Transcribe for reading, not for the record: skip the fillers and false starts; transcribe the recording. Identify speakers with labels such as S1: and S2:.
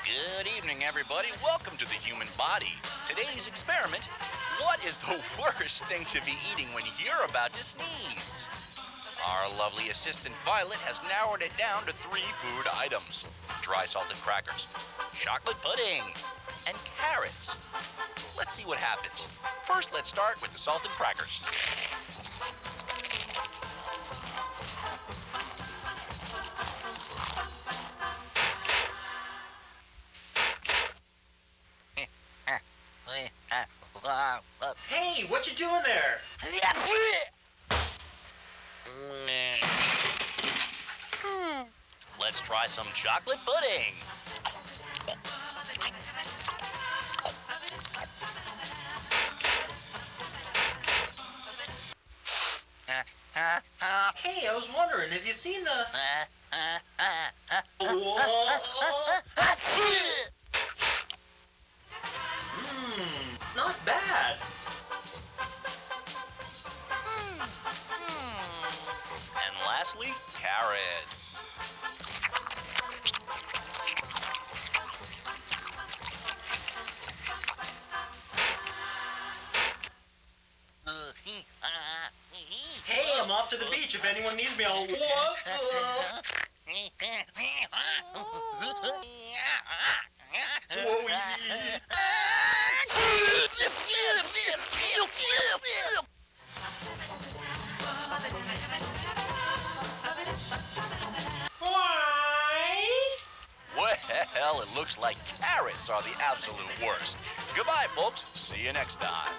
S1: Good evening, everybody. Welcome to the human body. Today's experiment: what is the worst thing to be eating when you're about to sneeze? Our lovely assistant Violet has narrowed it down to 3 food items: dry salted crackers, chocolate pudding, and carrots. Let's see what happens. First, let's start with the salted crackers.
S2: Hey, what you doing there?
S1: Let's try some chocolate pudding.
S2: Hey, I was wondering, have you seen the... Not bad.
S1: And lastly, carrots.
S2: Hey, I'm off to the beach. If anyone needs me, I'll...
S1: Well, it looks like carrots are the absolute worst. Goodbye, folks. See you next time.